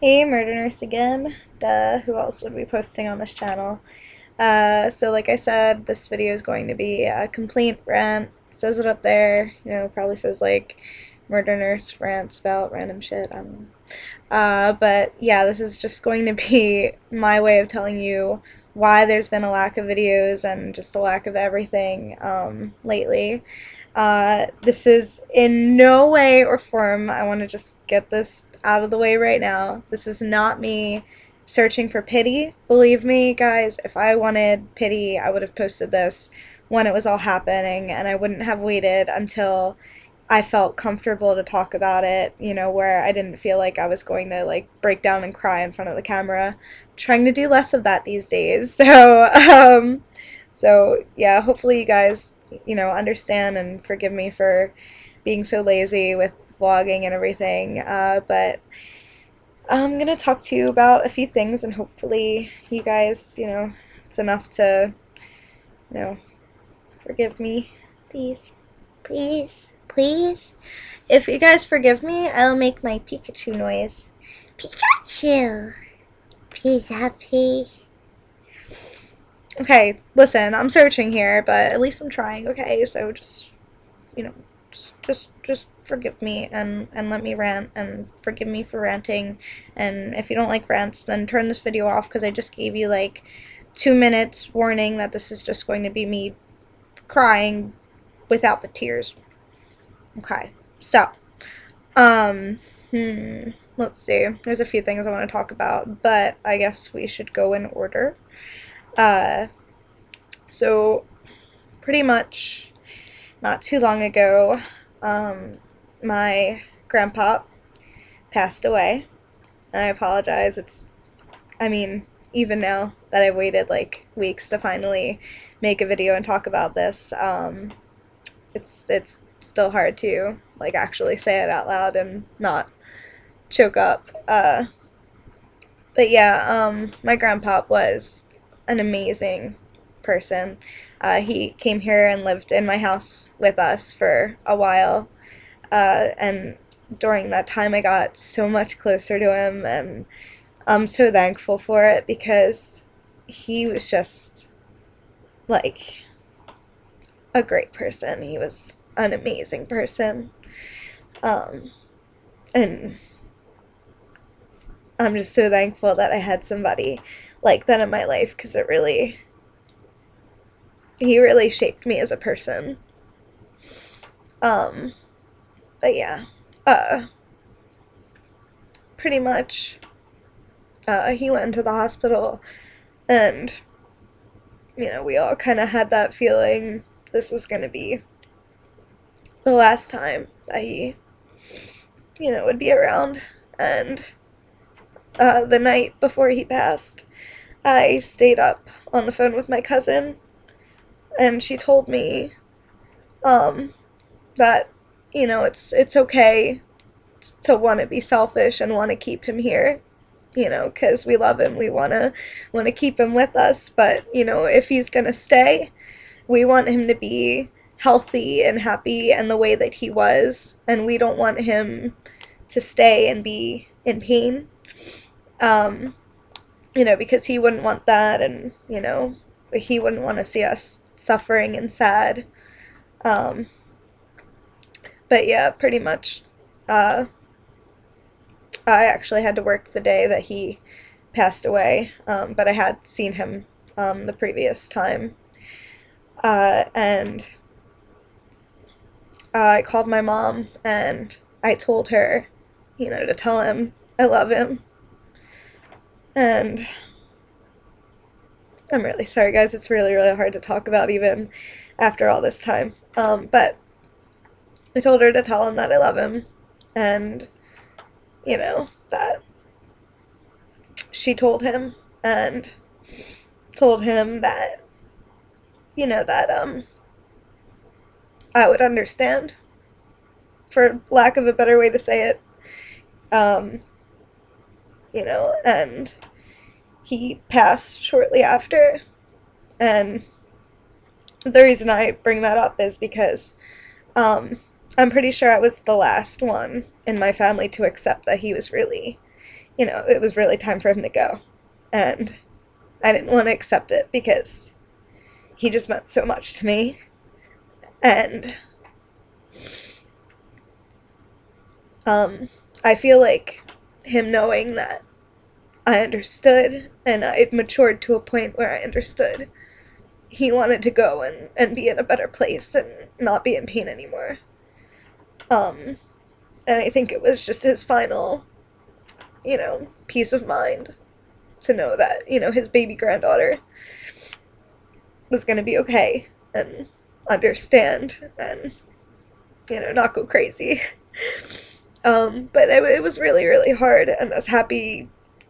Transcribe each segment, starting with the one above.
Hey, Murder Nurse again. Duh, who else would be posting on this channel? So like I said, this video is going to be a complete rant. It says it up there, probably says like Murder Nurse rants about random shit, I don't know. But yeah, this is just going to be my way of telling you why there's been a lack of videos and just a lack of everything lately. This is in no way or form, I want to just get this out of the way right now. This is not me searching for pity. Believe me, guys, if I wanted pity, I would have posted this when it was all happening, and I wouldn't have waited until I felt comfortable to talk about it, where I didn't feel like I was going to like break down and cry in front of the camera. I'm trying to do less of that these days. So yeah, hopefully you guys, understand and forgive me for being so lazy with vlogging and everything. But I'm gonna talk to you about a few things, and hopefully you guys, it's enough to, you know, forgive me. Please, please, please. If you guys forgive me, I'll make my Pikachu noise. Pikachu! Please, happy. Okay, listen, I'm searching here, but at least I'm trying, okay? So just, you know, just forgive me and let me rant, and forgive me for ranting. And if you don't like rants, then turn this video off, because I just gave you like 2 minutes warning that this is just going to be me crying without the tears. Okay, so, let's see. There's a few things I want to talk about, but I guess we should go in order. Uh, so pretty much not too long ago, my grandpa passed away. And I apologize. Even now that I've waited like weeks to finally make a video and talk about this, it's still hard to like actually say it out loud and not choke up. But yeah, my grandpa was an amazing person. He came here and lived in my house with us for a while, and during that time I got so much closer to him, and I'm so thankful for it, because he was just like a great person. He was an amazing person. And I'm just so thankful that I had somebody like that in my life, because he really shaped me as a person. But yeah, pretty much, he went into the hospital, and, we all kind of had that feeling this was going to be the last time that he, would be around. And the night before he passed, I stayed up on the phone with my cousin, and she told me that, it's okay to want to be selfish and want to keep him here, because we love him. We want to keep him with us, but, if he's going to stay, we want him to be healthy and happy and the way that he was, and we don't want him to stay and be in pain, because he wouldn't want that, and, he wouldn't want to see us suffering and sad. But yeah, pretty much, I actually had to work the day that he passed away, but I had seen him the previous time. And I called my mom, and I told her, to tell him I love him. And I'm really sorry, guys. It's really, really hard to talk about even after all this time. But I told her to tell him that I love him, and, that she told him, and told him that, that, I would understand, for lack of a better way to say it. And he passed shortly after, and the reason I bring that up is because, I'm pretty sure I was the last one in my family to accept that he was really, you know, it was really time for him to go. And I didn't want to accept it because he just meant so much to me. And I feel like him knowing that I understood and I matured to a point where I understood he wanted to go and be in a better place and not be in pain anymore. And I think it was just his final, you know, peace of mind to know that, you know, his baby granddaughter was going to be okay and understand and, you know, not go crazy. But it was really, really hard, and as happy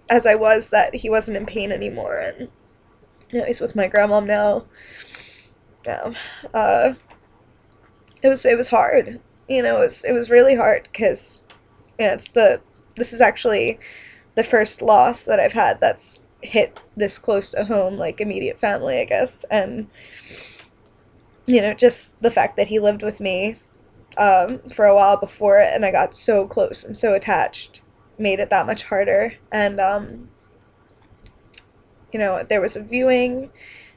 as I was that he wasn't in pain anymore, and, you know, he's with my grandmom now. Yeah, it was hard. You know, it was really hard because, yeah, this is actually the first loss that I've had that's hit this close to home, like immediate family, I guess, and, you know, just the fact that he lived with me for a while before it, and I got so close and so attached, made it that much harder. And you know, there was a viewing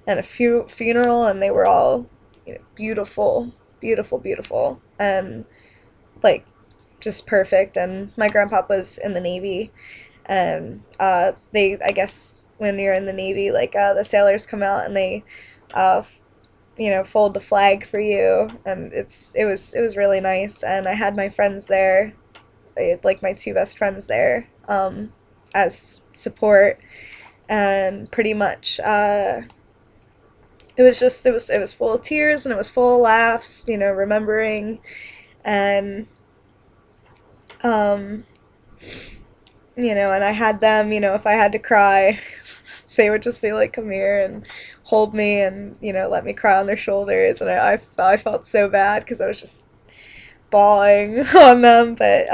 and a funeral, and they were all, you know, beautiful, beautiful, beautiful, and like just perfect. And my grandpa was in the Navy, and they, I guess when you're in the Navy, like the sailors come out and they you know, fold the flag for you, and it was really nice. And I had my friends there, I had, like, my two best friends there as support, and pretty much it was full of tears, and it was full of laughs, you know, remembering. And you know, and I had them, you know, if I had to cry, they would just be like, come here, and hold me, and, you know, let me cry on their shoulders. And I felt so bad because I was just bawling on them, but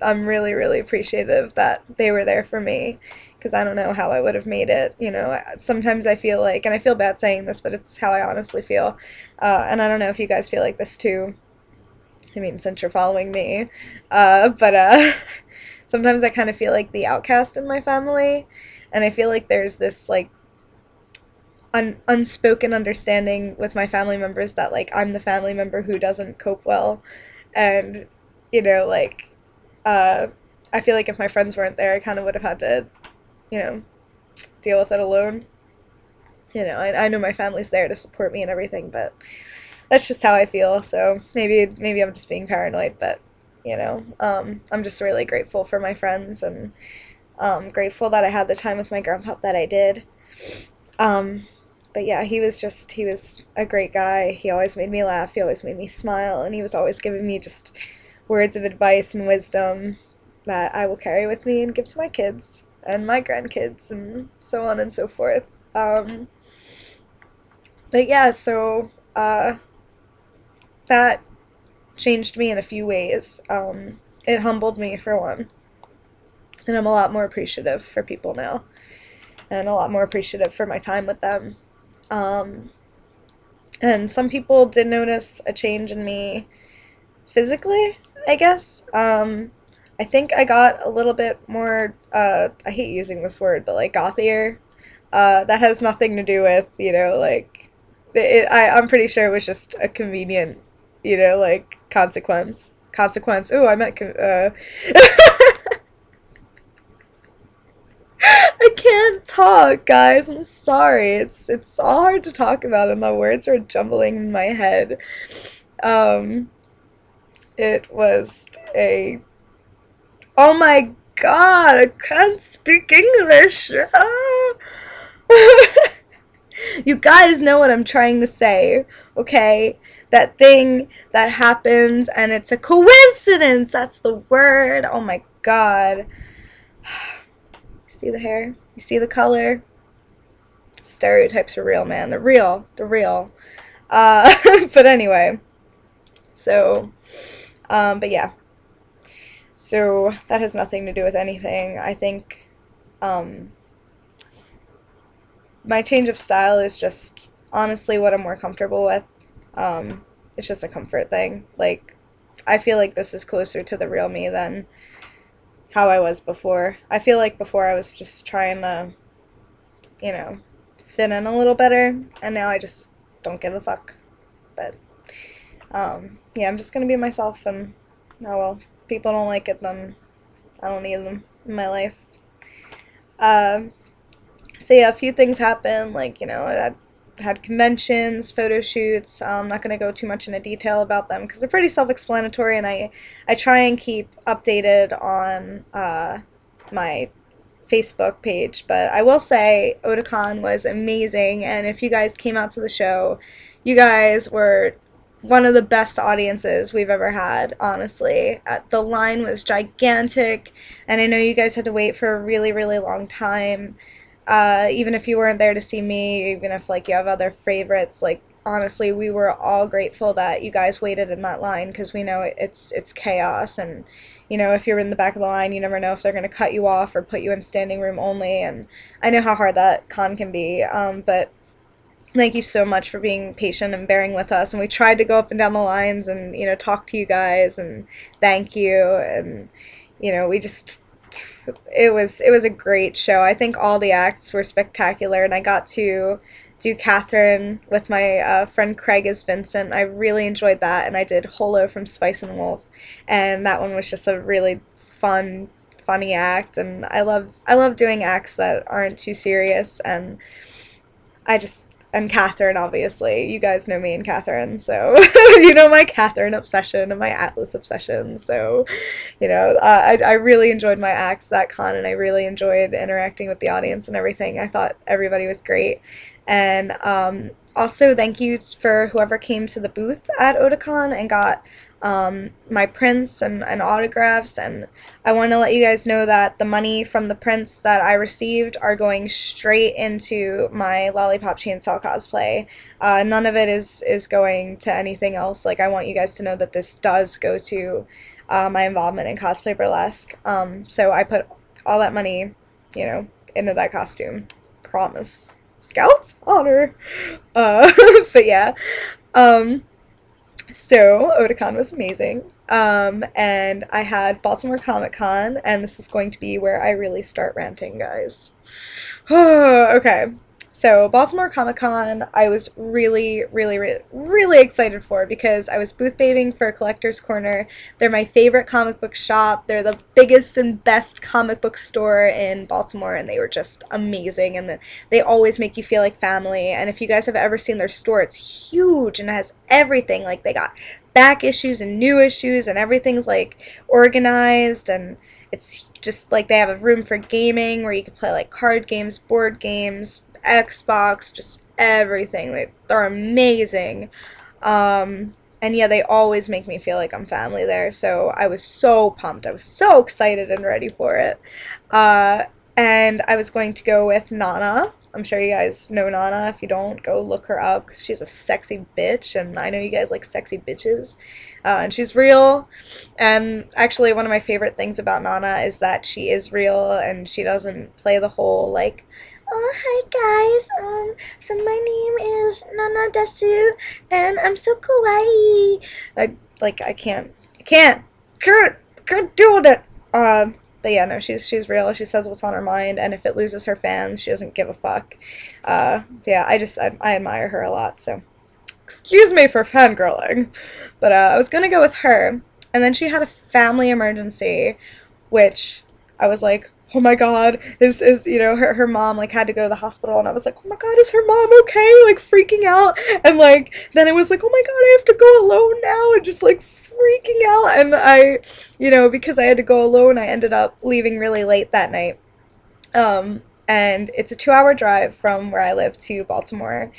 I'm really, really appreciative that they were there for me, because I don't know how I would have made it. You know, sometimes I feel like, and I feel bad saying this, but it's how I honestly feel, and I don't know if you guys feel like this too, I mean, since you're following me, but sometimes I kind of feel like the outcast in my family, and I feel like there's this, like, unspoken understanding with my family members that, like, I'm the family member who doesn't cope well, and, you know, like, I feel like if my friends weren't there, I kind of would have had to, you know, deal with it alone. You know, I know my family's there to support me and everything, but that's just how I feel. So maybe I'm just being paranoid, but, you know, I'm just really grateful for my friends, and grateful that I had the time with my grandpa that I did. But yeah, he was a great guy. He always made me laugh. He always made me smile, and he was always giving me just words of advice and wisdom that I will carry with me and give to my kids and my grandkids and so on and so forth. But yeah, so that changed me in a few ways. It humbled me, for one, and I'm a lot more appreciative for people now, and a lot more appreciative for my time with them. And some people did notice a change in me physically, I guess. I think I got a little bit more, I hate using this word, but, like, gothier. That has nothing to do with, you know, like, I'm pretty sure it was just a convenient, you know, like, consequence. Ooh, I meant, I can't talk, guys. I'm sorry. It's all hard to talk about, and the words are jumbling in my head. It was a... Oh my god, I can't speak English. You guys know what I'm trying to say, okay? That thing that happens and it's a coincidence. That's the word. Oh my god. See the hair? You see the color? Stereotypes are real, man. They're real. They're real. But anyway. So, but yeah. So, that has nothing to do with anything. I think, my change of style is just honestly what I'm more comfortable with. It's just a comfort thing. Like, I feel like this is closer to the real me than how I was before. I feel like before I was just trying to, you know, fit in a little better, and now I just don't give a fuck. But yeah, I'm just gonna be myself, and oh well, people don't like it, then I don't need them in my life. Um, so yeah, a few things happened, like, I had conventions, photo shoots. I'm not going to go too much into detail about them because they're pretty self-explanatory, and I try and keep updated on my Facebook page. But I will say Otakon was amazing, and if you guys came out to the show, you guys were one of the best audiences we've ever had, honestly. The line was gigantic, and I know you guys had to wait for a really, really long time. Even if you weren't there to see me, even if like you have other favorites, like honestly, we were all grateful that you guys waited in that line because we know it's chaos, and if you're in the back of the line, you never know if they're going to cut you off or put you in standing room only, and I know how hard that con can be, but thank you so much for being patient and bearing with us. And we tried to go up and down the lines and, talk to you guys and thank you. And, we just, it was a great show. I think all the acts were spectacular. And I got to do Catherine with my friend Craig as Vincent. I really enjoyed that. And I did Holo from Spice and Wolf. And that one was just a really funny act. And I love doing acts that aren't too serious. And and Catherine, obviously. You guys know me and Catherine, so you know my Catherine obsession and my Atlas obsession. So, I really enjoyed my acts that con, and I really enjoyed interacting with the audience and everything. I thought everybody was great. And also, thank you for whoever came to the booth at Otakon and got my prints and autographs, and I want to let you guys know that the money from the prints that I received are going straight into my Lollipop Chainsaw cosplay. None of it is going to anything else. Like, I want you guys to know that this does go to my involvement in cosplay burlesque. So I put all that money, into that costume. Promise. Scout's honor. But yeah. So, Otakon was amazing, and I had Baltimore Comic Con, and this is going to be where I really start ranting, guys. Okay, so Baltimore Comic Con, I was really, really, really, really excited for because I was booth babing for Collector's Corner. They're my favorite comic book shop. They're the biggest and best comic book store in Baltimore, and they were just amazing, and they always make you feel like family. And if you guys have ever seen their store, it's huge and it has everything. Like, they got back issues and new issues, and everything's like organized, and it's just like they have a room for gaming where you can play like card games, board games, Xbox, just everything. They're amazing. And yeah, they always make me feel like I'm family there, so I was so pumped. I was so excited and ready for it. And I was going to go with Nana. I'm sure you guys know Nana. If you don't, go look her up because she's a sexy bitch, and I know you guys like sexy bitches. And she's real, and actually one of my favorite things about Nana is that she is real, and she doesn't play the whole, like, oh, hi guys, so my name is Nana Desu, and I'm so kawaii. I can't deal with it. But yeah, no, she's real. She says what's on her mind, and if it loses her fans, she doesn't give a fuck. Yeah, I admire her a lot, so excuse me for fangirling. But I was gonna go with her, and then she had a family emergency, which I was like, oh my god, is her mom like had to go to the hospital, and I was like, oh my god, is her mom okay? Like, freaking out, and like then it was like, oh my god, I have to go alone now, and just like freaking out, and I, because I had to go alone, I ended up leaving really late that night. And it's a 2-hour drive from where I live to Baltimore,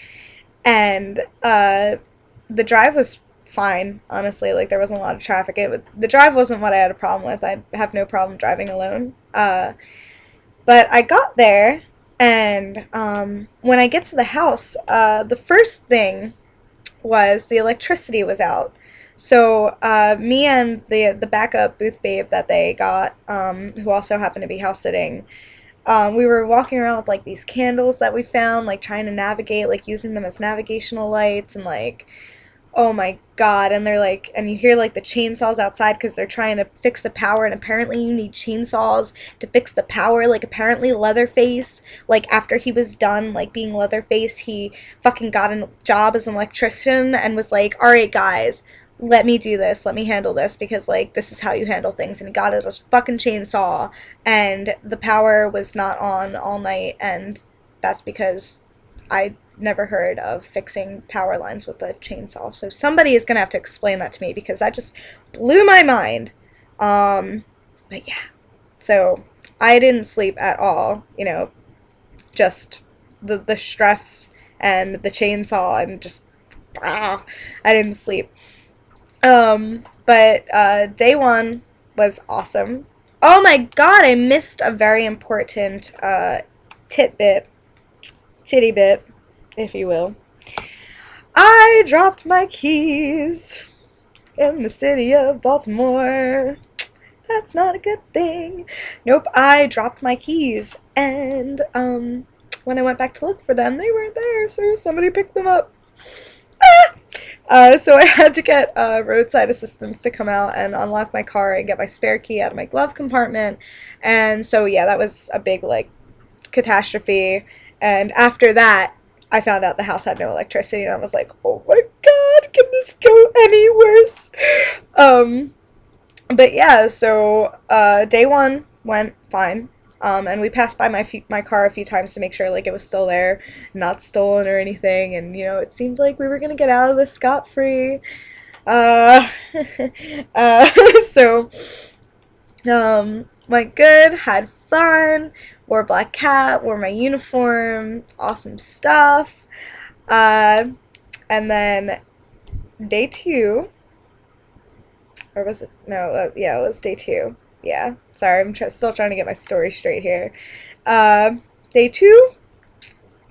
and the drive was fine, honestly. Like, there wasn't a lot of traffic. The drive wasn't what I had a problem with. I have no problem driving alone. But I got there, and when I get to the house, the first thing was the electricity was out. So me and the backup booth babe that they got, who also happened to be house sitting, we were walking around with like these candles that we found, like trying to navigate, like using them as navigational lights, and like Oh my god, and they're like, and you hear like the chainsaws outside because they're trying to fix the power, and apparently you need chainsaws to fix the power. Like, apparently Leatherface, like, after he was done, like, being Leatherface, he fucking got a job as an electrician and was like, alright, guys, let me do this, let me handle this, because, like, this is how you handle things. And he got it, a fucking chainsaw, and the power was not on all night, and that's because I never heard of fixing power lines with a chainsaw. So somebody is gonna have to explain that to me because that just blew my mind. But yeah, so I didn't sleep at all. You know, just the stress and the chainsaw and just I didn't sleep. But day one was awesome. Oh my god, I missed a very important titty bit, if you will. I dropped my keys in the city of Baltimore. That's not a good thing. Nope, I dropped my keys, and when I went back to look for them, they weren't there, so somebody picked them up. So I had to get roadside assistance to come out and unlock my car and get my spare key out of my glove compartment, and so yeah, that was a big, like, catastrophe. And after that, I found out the house had no electricity, and I was like, oh my god, can this go any worse? But yeah, so day one went fine, and we passed by my car a few times to make sure, like, it was still there, not stolen or anything, and, you know, it seemed like we were gonna get out of this scot-free. So, went good, had fun, wore a black cat, wore my uniform, awesome stuff. And then day two, or was it? No, yeah, it was day two. Yeah, sorry, I'm still trying to get my story straight here. Day two,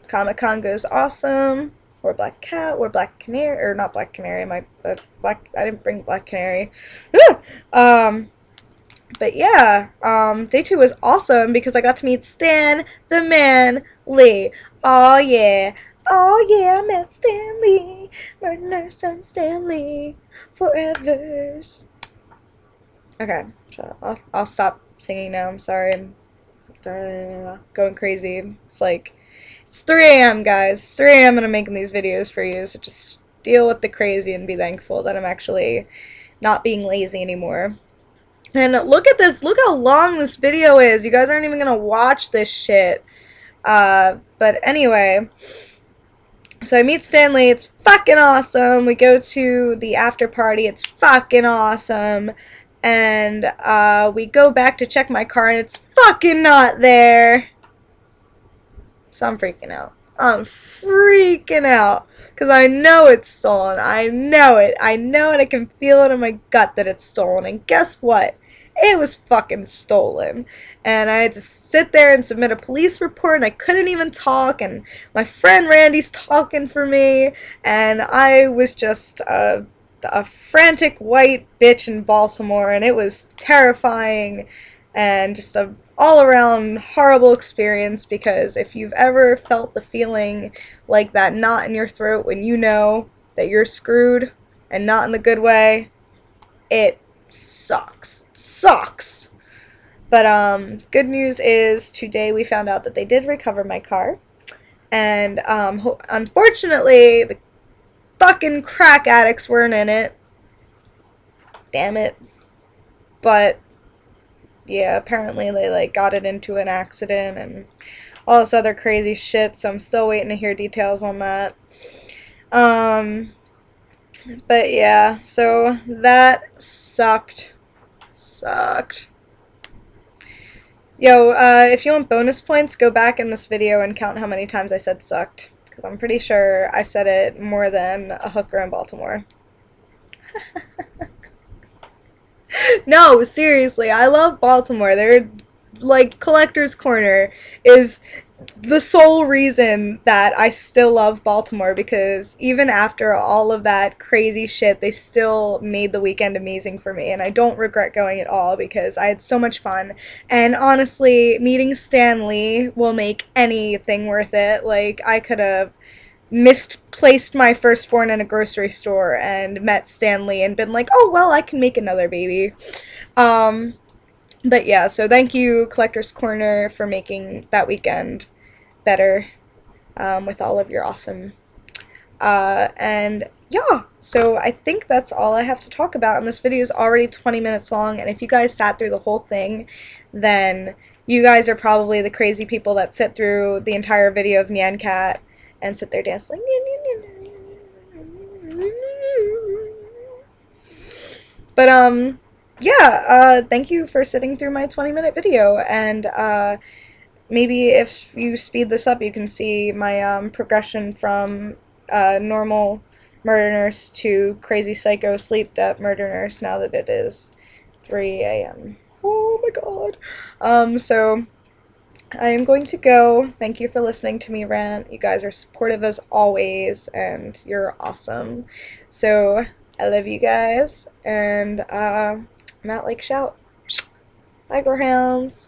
Comic Con goes awesome. Wore black cat, wore black canary, or not black canary, my black, I didn't bring black canary. But yeah, day two was awesome because I got to meet Stan the Man Lee. Oh yeah, I met Stan Lee, my nurse and Stan Lee, forever. Okay, so I'll stop singing now. I'm sorry, I'm going crazy. It's like, it's 3 a.m. guys. 3 a.m. and I'm making these videos for you, so just deal with the crazy and be thankful that I'm actually not being lazy anymore. And look at this, look how long this video is. You guys aren't even gonna watch this shit. But anyway, so I meet Stanley, it's fucking awesome. We go to the after party, it's fucking awesome. And we go back to check my car and it's fucking not there. So I'm freaking out. I'm freaking out. Because I know it's stolen. I know it. I know it. I can feel it in my gut that it's stolen. And guess what? It was fucking stolen. And I had to sit there and submit a police report, and I couldn't even talk, and my friend Randy's talking for me, and I was just a frantic white bitch in Baltimore, and it was terrifying and just a all-around horrible experience, because if you've ever felt the feeling like that knot in your throat when you know that you're screwed, and not in the good way, it sucks. It sucks. But good news is today we found out that they did recover my car, and unfortunately the fucking crack addicts weren't in it. Damn it. But yeah, apparently they, like, got it into an accident and all this other crazy shit, so I'm still waiting to hear details on that. But yeah, so that sucked. Yo, if you want bonus points, go back in this video and count how many times I said sucked, because I'm pretty sure I said it more than a hooker in Baltimore. No, seriously, I love Baltimore. They're, like, Collector's Corner is the sole reason that I still love Baltimore, because even after all of that crazy shit, they still made the weekend amazing for me, and I don't regret going at all because I had so much fun. And honestly, meeting Stan Lee will make anything worth it. Like, I could have misplaced my firstborn in a grocery store and met Stanley and been like, oh, well, I can make another baby. Um, but yeah, so thank you, Collector's Corner, for making that weekend better with all of your awesome. And yeah, so I think that's all I have to talk about. And this video is already 20 minutes long. And if you guys sat through the whole thing, then you guys are probably the crazy people that sit through the entire video of Nyan Cat and sit there dancing like, but yeah, thank you for sitting through my 20-minute video, and maybe if you speed this up, you can see my progression from normal murder nurse to crazy psycho sleep debt murder nurse now that it is 3 a.m. Oh my god. So I am going to go. Thank you for listening to me rant. You guys are supportive as always, and you're awesome. So I love you guys, and I'm at Lake Shout. Bye, Greyhounds.